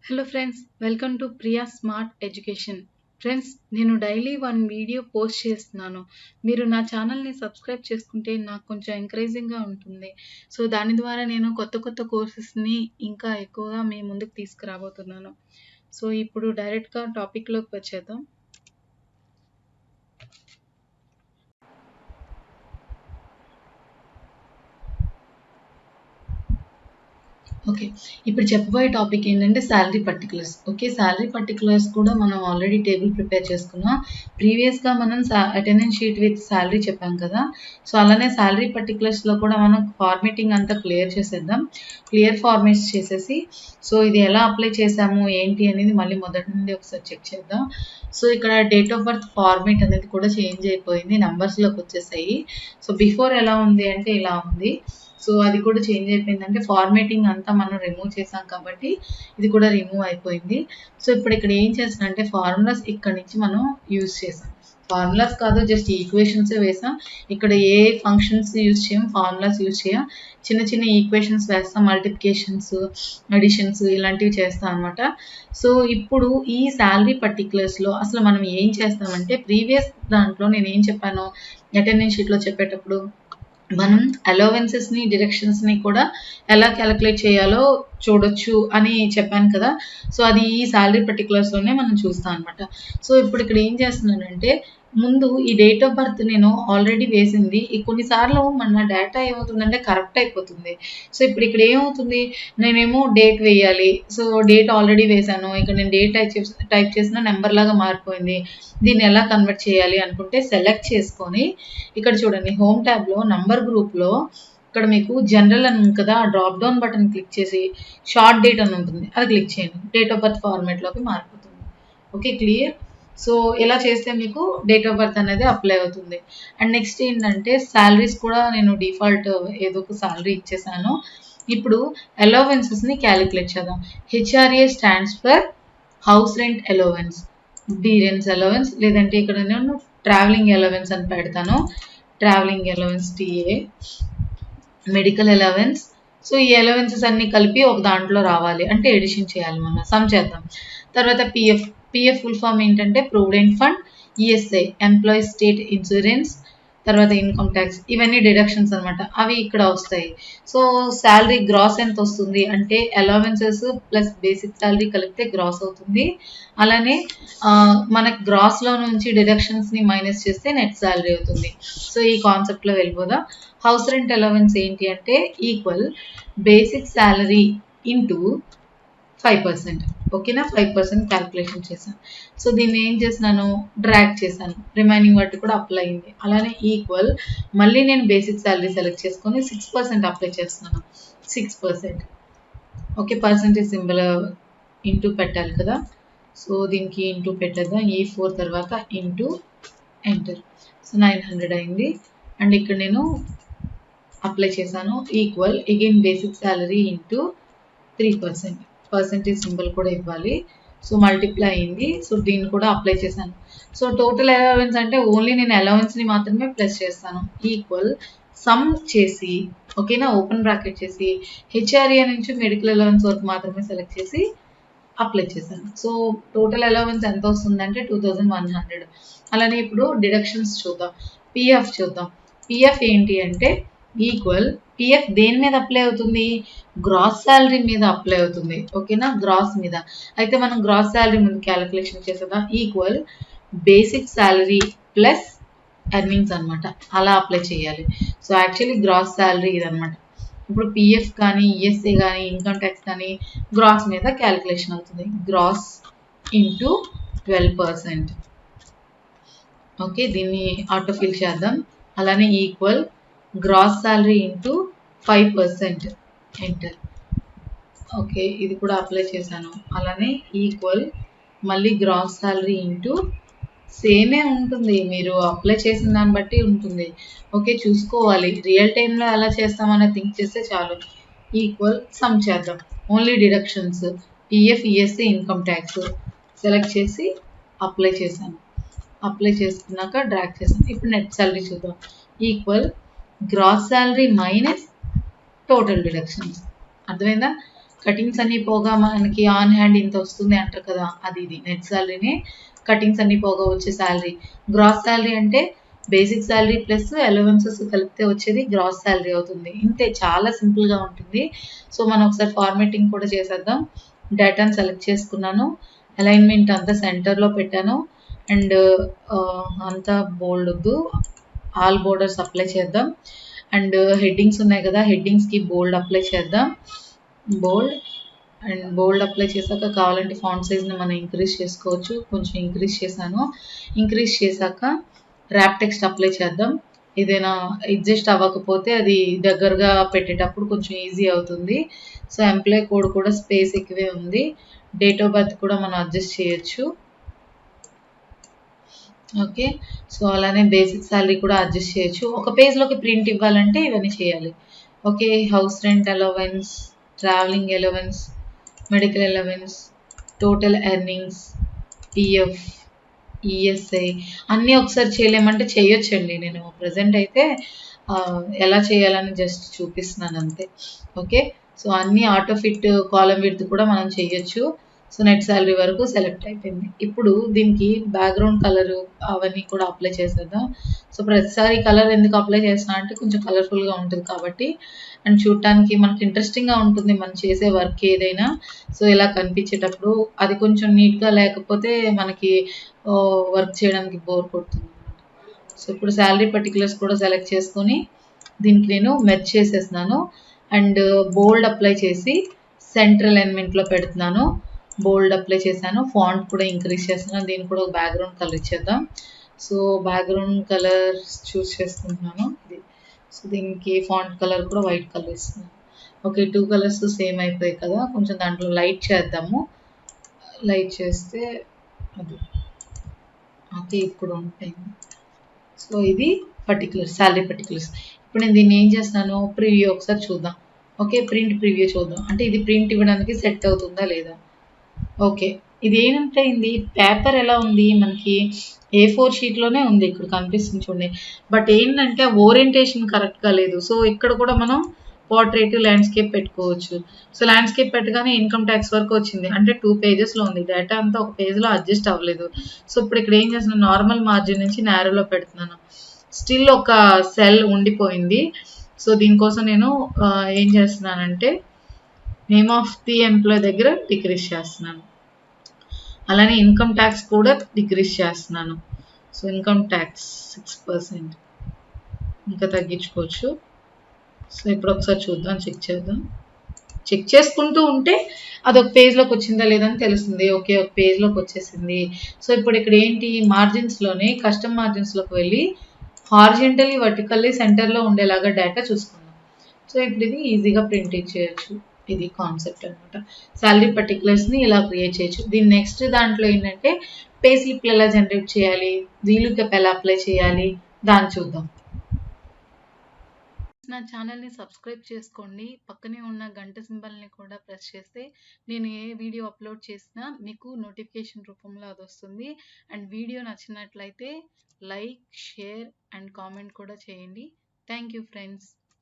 Hello friends, welcome to Priya smart education. Friends, నేను daily 1 video post చేస్తున్నాను. మీరు నా ఛానల్ని సబ్స్క్రైబ్ చేసుకుంటే నాకు కొంచెం ఎంకరేజింగ్గా ఉంటుంది. సో దాని ద్వారా నేను కొత్త కోర్సెస్ని ఇంకా ఎక్కువగా మీ ముందుకు తీసుకురాబోతున్నాను. సో ఇప్పుడు డైరెక్ట్గా టాపిక్లోకి వచ్చేద్దాం. ఓకే, ఇప్పుడు చెప్పబోయే టాపిక్ ఏంటంటే salary particulars. Okay, salary particulars కూడా మనం ఆల్రెడీ టేబుల్ ప్రిపేర్ చేసుకున్నాం. ప్రీవియస్గా మనం అటెండెన్స్ షీట్ విత్ శాలరీ చెప్పాం కదా. సో అలానే శాలరీ పర్టికులర్స్లో కూడా మనం ఫార్మేటింగ్ అంతా క్లియర్ చేసేద్దాం. క్లియర్ ఫార్మేట్స్ చేసేసి సో ఇది ఎలా అప్లై చేసాము ఏంటి అనేది మళ్ళీ మొదటి నుండి ఒకసారి చెక్ చేద్దాం. సో ఇక్కడ డేట్ ఆఫ్ బర్త్ ఫార్మేట్ అనేది కూడా చేంజ్ అయిపోయింది, నెంబర్స్లోకి వచ్చేసాయి. సో బిఫోర్ ఎలా ఉంది అంటే ఇలా ఉంది. సో అది కూడా చేంజ్ అయిపోయింది, అంటే ఫార్మేటింగ్ అంతా మనం రిమూవ్ చేసాం కాబట్టి ఇది కూడా రిమూవ్ అయిపోయింది. సో ఇప్పుడు ఇక్కడ ఏం చేస్తాం అంటే ఫార్ములాస్ ఇక్కడ నుంచి మనం యూజ్ చేసాం. ఫార్ములాస్ కాదు, జస్ట్ ఈక్వేషన్సే వేసాం. ఇక్కడ ఏ ఫంక్షన్స్ యూజ్ చేయం, ఫార్ములాస్ యూజ్ చేయం. చిన్న ఈక్వేషన్స్ వేస్తాం, మల్టిప్లికేషన్స్, అడిషన్స్ ఇలాంటివి చేస్తాం అనమాట. సో ఇప్పుడు ఈ శాలరీ పర్టికులర్స్లో అసలు మనం ఏం చేస్తామంటే ప్రీవియస్ దాంట్లో నేను ఏం చెప్పాను అటెండెన్స్ షీట్లో చెప్పేటప్పుడు మనం అలవెన్సెస్ని డిడక్షన్స్ని కూడా ఎలా క్యాలిక్యులేట్ చేయాలో చూడొచ్చు అని చెప్పాను కదా. సో అది ఈ శాలరీ పర్టికులర్స్లోనే మనం చూస్తాం అనమాట. సో ఇప్పుడు ఇక్కడ ఏం చేస్తున్నానంటే ముందు ఈ డేట్ ఆఫ్ బర్త్ నేను ఆల్రెడీ వేసింది. కొన్నిసార్లు మన డేటా ఏమవుతుందంటే కరెక్ట్ అయిపోతుంది. సో ఇప్పుడు ఇక్కడ ఏమవుతుంది, నేనేమో డేట్ వేయాలి. సో డేట్ ఆల్రెడీ వేసాను, ఇక్కడ నేను డేట్ టైప్ చేసిన నెంబర్ లాగా మారిపోయింది. దీన్ని ఎలా కన్వర్ట్ చేయాలి అనుకుంటే సెలెక్ట్ చేసుకొని ఇక్కడ చూడండి హోమ్ ట్యాబ్లో నంబర్ గ్రూప్లో ఇక్కడ మీకు జనరల్ అని ఉంది కదా, డ్రాప్ డౌన్ బటన్ క్లిక్ చేసి షార్ట్ డేట్ అని ఉంటుంది, అది క్లిక్ చేయండి. డేట్ ఆఫ్ బర్త్ ఫార్మేట్లోకి మారిపోతుంది. Okay, clear. సో ఇలా చేస్తే మీకు డేట్ ఆఫ్ బర్త్ అనేది అప్లై అవుతుంది. అండ్ నెక్స్ట్ ఏంటంటే శాలరీస్ కూడా నేను డిఫాల్ట్ ఏదో ఒక శాలరీ ఇచ్చేసాను. ఇప్పుడు అలవెన్సెస్ని క్యాలిక్యులేట్ చేద్దాం. HRA stands for house rent allowance, D rents allowance, లేదంటే ఇక్కడ నేను ట్రావెలింగ్ అలవెన్స్ అని పెడతాను. Travelling allowance TA, medical allowance. So ఈ అలవెన్సెస్ అన్ని కలిపి ఒక దాంట్లో రావాలి అంటే ఎడిషన్ చేయాలి, మనం సమ్ చేద్దాం. తర్వాత పిఎఫ్ ఫుల్ ఫామ్ ఏంటంటే provident fund, ESI employee state insurance, తర్వాత ఇన్కమ్ ట్యాక్స్, ఇవన్నీ డిడక్షన్స్ అనమాట, అవి ఇక్కడ వస్తాయి. సో శాలరీ గ్రాస్ ఎంత వస్తుంది అంటే అలవెన్సెస్ ప్లస్ బేసిక్ శాలరీ కలిపితే గ్రాస్ అవుతుంది. అలానే మనకి గ్రాస్లో నుంచి డిడక్షన్స్ని మైనస్ చేస్తే నెట్ శాలరీ అవుతుంది. సో ఈ కాన్సెప్ట్లో వెళ్ళిపోదాం. హౌస్ రెంట్ అలవెన్స్ ఏంటి అంటే ఈక్వల్ బేసిక్ శాలరీ ఇంటూ 5%. ఓకేనా, 5% క్యాల్కులేషన్ చేశాను. సో దీన్ని ఏం చేసినాను, డ్రాగ్ చేశాను, రిమైనింగ్ వాటి కూడా అప్లై అయింది. అలానే ఈక్వల్ మళ్ళీ నేను బేసిక్ శాలరీ సెలెక్ట్ చేసుకొని 6% అప్లై చేస్తున్నాను. 6%. ఓకే, పర్సెంటేజ్ సింబల్ ఇంటూ పెట్టాలి కదా. సో దీనికి ఇంటూ పెట్టేద్దాం. E4 తర్వాత ఇంటూ ఎంటర్. సో 900 అయింది. అండ్ ఇక్కడ నేను అప్లై చేశాను. Equal again basic salary into 3%. Percentage symbol కూడా ఇవ్వాలి. సో మల్టిప్లై అయింది. సో దీన్ని కూడా అప్లై చేశాను. సో టోటల్ అలవెన్స్ అంటే ఓన్లీ నేను అలవెన్స్ని మాత్రమే ప్లస్ చేస్తాను. ఈక్వల్ సమ్ చేసి, ఓకేనా, ఓపెన్ బ్రాకెట్ చేసి హెచ్ఆర్ఏ నుంచి మెడికల్ అలవెన్స్ వరకు మాత్రమే సెలెక్ట్ చేసి అప్లై చేశాను. సో టోటల్ అలవెన్స్ ఎంత వస్తుందంటే 2100. అలానే ఇప్పుడు డిడక్షన్స్ చూద్దాం. పిఎఫ్ చూద్దాం. పిఎఫ్ ఏంటి అంటే ఈక్వల్ పిఎఫ్ దేని మీద అప్లై అవుతుంది, గ్రాస్ శాలరీ మీద అప్లై అవుతుంది. ఓకేనా, గ్రాస్ మీద. అయితే మనం గ్రాస్ శాలరీ ముందు క్యాలిక్యులేషన్ చేసేదా. Equal basic salary plus earnings అనమాట, అలా అప్లై చేయాలి. సో యాక్చువల్లీ గ్రాస్ శాలరీ ఇదనమాట. ఇప్పుడు పిఎఫ్ కానీ ఈఎస్ఏ కానీ ఇన్కమ్ ట్యాక్స్ కానీ గ్రాస్ మీద క్యాలిక్యులేషన్ అవుతుంది. Gross into 12%. ఓకే, దీన్ని ఆటో ఫిల్ చేద్దాం. అలానే equal gross salary into 5%, enter. Okay, ఇది కూడా అప్లై చేశాను. అలానే ఈక్వల్ మళ్ళీ గ్రాస్ శాలరీ ఇంటూ సేమే ఉంటుంది, మీరు అప్లై చేసిన దాన్ని బట్టి ఉంటుంది. ఓకే, చూసుకోవాలి రియల్ టైంలో ఎలా చేస్తామని థింక్ చేస్తే చాలు. ఈక్వల్ సమ్ చేద్దాం. Only deductions PF ESA income tax select చేసి అప్లై చేశాను. అప్లై చేసుకున్నాక డ్రాగ్ చేశాను. ఇప్పుడు నెట్ శాలరీ చూద్దాం. Equal gross salary minus total deductions. అర్థమైందా. కటింగ్స్ అన్ని పోగా మనకి ఆన్ హ్యాండ్ ఇంత వస్తుంది అంటారు కదా, అది ఇది నెట్ శాలరీనే. కటింగ్స్ అన్ని పోగా వచ్చే శాలరీ. గ్రాస్ శాలరీ అంటే బేసిక్ శాలరీ ప్లస్ అలవెన్సెస్ కలిపితే వచ్చేది గ్రాస్ శాలరీ అవుతుంది. ఇంతే, చాలా సింపుల్గా ఉంటుంది. సో మనం ఒకసారి ఫార్మేటింగ్ కూడా చేసేద్దాం. డేటాను సెలెక్ట్ చేసుకున్నాను, అలైన్మెంట్ అంతా సెంటర్లో పెట్టాను, అండ్ అంతా బోల్డ్ వద్దు, ఆల్ బోర్డర్స్ అప్లై చేద్దాం. అండ్ హెడ్డింగ్స్ ఉన్నాయి కదా, హెడ్డింగ్స్కి బోల్డ్ అప్లై చేద్దాం. బోల్డ్ అండ్ బోల్డ్ అప్లై చేశాక కావాలంటే ఫాంట్ సైజ్ని మనం ఇంక్రీజ్ చేసుకోవచ్చు. కొంచెం ఇంక్రీజ్ చేశాను. ఇంక్రీజ్ చేశాక ర్యాప్ టెక్స్ట్ అప్లై చేద్దాం. ఏదైనా అడ్జస్ట్ అవ్వకపోతే అది దగ్గరగా పెట్టేటప్పుడు కొంచెం ఈజీ అవుతుంది. సో ఎంప్లాయ్ కోడ్ కూడా స్పేస్ ఎక్కువే ఉంది. డేట్ ఆఫ్ బర్త్ కూడా మనం అడ్జస్ట్ చేయొచ్చు. ఓకే, సో అలానే బేసిక్ శాలరీ కూడా అడ్జస్ట్ చేయొచ్చు. ఒక పేజ్లోకి ప్రింట్ ఇవ్వాలంటే ఇవన్నీ చేయాలి. Okay, house rent allowance, travelling allowance, medical allowance, total earnings, PF, ESI అన్నీ ఒకసారి చేయలేమంటే చేయొచ్చండి. నేను ప్రజెంట్ అయితే ఎలా చేయాలని జస్ట్ చూపిస్తున్నాను అంతే. ఓకే, సో అన్నీ ఆటో ఫిట్ కాలం విడ్త్ కూడా మనం చేయొచ్చు. సో నెట్ శాలరీ వరకు సెలెక్ట్ అయిపోయింది. ఇప్పుడు దీనికి బ్యాక్గ్రౌండ్ కలర్ అవన్నీ కూడా అప్లై చేసేద్దాం. సో ప్రతిసారి కలర్ ఎందుకు అప్లై చేస్తున్నా అంటే కొంచెం కలర్ఫుల్గా ఉంటుంది కాబట్టి, అండ్ చూడటానికి మనకి ఇంట్రెస్టింగ్గా ఉంటుంది మనం చేసే వర్క్ ఏదైనా. సో ఇలా కనిపించేటప్పుడు అది కొంచెం నీట్గా లేకపోతే మనకి వర్క్ చేయడానికి బోర్ కొడుతుంది అనమాట. సో ఇప్పుడు శాలరీ పర్టికులర్స్ కూడా సెలెక్ట్ చేసుకొని దీనికి నేను మెర్జ్ చేసేస్తున్నాను. అండ్ బోల్డ్ అప్లై చేసి సెంటర్ అలైన్మెంట్లో పెడుతున్నాను. బోల్డ్ అప్లై చేశాను, ఫాంట్ కూడా ఇంక్రీజ్ చేస్తున్నాను. దీనికి కూడా ఒక బ్యాక్గ్రౌండ్ కలర్ ఇచ్చేద్దాం. సో బ్యాక్గ్రౌండ్ కలర్ చూస్ చేసుకుంటున్నాను ఇది. సో దీనికి ఫాంట్ కలర్ కూడా వైట్ కలర్ ఇస్తున్నాను. ఓకే, 2 కలర్స్ సేమ్ అయిపోయాయి కదా, కొంచెం దాంట్లో లైట్ చేద్దాము. లైట్ చేస్తే అది ఓకే ఇప్పుడు ఉంటాయి. సో ఇది పర్టికులర్ శాలరీ పర్టికులర్స్. ఇప్పుడు నేను దీన్ని ఏం చేస్తున్నాను, ప్రివ్యూ ఒకసారి చూద్దాం. ఓకే, ప్రింట్ ప్రివ్యూ చూద్దాం. అంటే ఇది ప్రింట్ ఇవ్వడానికి సెట్ అవుతుందా లేదా. ఓకే, ఇది ఏంటంటే పేపర్ ఎలా ఉంది మనకి A4 షీట్లోనే ఉంది, ఇక్కడ కనిపిస్తుంది చూడండి. బట్ ఏంటంటే ఓరియంటేషన్ కరెక్ట్గా లేదు. సో ఇక్కడ కూడా మనం పోర్ట్రేట్ ల్యాండ్స్కేప్ పెట్టుకోవచ్చు. సో ల్యాండ్స్కేప్ పెట్టగానే ఇన్కమ్ ట్యాక్స్ వరకు వచ్చింది, అంటే 2 పేజెస్లో ఉంది. డేటా అంతా ఒక పేజ్లో అడ్జస్ట్ అవ్వలేదు. సో ఇప్పుడు ఇక్కడ ఏం చేస్తున్నాను, నార్మల్ మార్జిన్ నుంచి నేరోలో పెడుతున్నాను. స్టిల్ ఒక సెల్ ఉండిపోయింది. సో దీనికోసం నేను ఏం చేస్తున్నానంటే నేమ్ ఆఫ్ ది ఎంప్లాయ్ దగ్గర డిక్రీజ్ చేస్తున్నాను. అలానే ఇన్కమ్ ట్యాక్స్ కూడా డిక్రీజ్ చేస్తున్నాను. సో ఇన్కమ్ ట్యాక్స్ 6% ఇంకా తగ్గించుకోవచ్చు. సో ఇప్పుడు ఒకసారి చూద్దాం, చెక్ చేద్దాం. చెక్ చేసుకుంటూ ఉంటే అదొక పేజ్లోకి వచ్చిందా లేదని తెలుస్తుంది. ఓకే, ఒక పేజ్లోకి వచ్చేసింది. సో ఇప్పుడు ఇక్కడ ఏంటి, మార్జిన్స్లోనే కస్టమ్ మార్జిన్స్లోకి వెళ్ళి హారిజెంటలీ వర్టికల్లీ సెంటర్లో ఉండేలాగా డేటా చూసుకుందాం. సో ఇప్పుడు ఇది ఈజీగా ప్రింట్ ఇచ్చేయచ్చు. ఇది కాన్సెప్ట్ అనమాట. శాలరీ పర్టికులర్స్ని ఇలా క్రియేట్ చేయొచ్చు. దీని నెక్స్ట్ దాంట్లో ఏంటంటే పే స్లిప్లు ఎలా జనరేట్ చేయాలి, వీలుకప్ ఎలా అప్లై చేయాలి, దాన్ని చూద్దాం. నా ఛానల్ని సబ్స్క్రైబ్ చేసుకోండి. పక్కనే ఉన్న గంట సింబల్ని కూడా ప్రెస్ చేస్తే నేను ఏ వీడియో అప్లోడ్ చేసినా మీకు నోటిఫికేషన్ రూపంలో అది వస్తుంది. అండ్ వీడియో నచ్చినట్లయితే లైక్, షేర్ అండ్ కామెంట్ కూడా చేయండి. Thank you friends.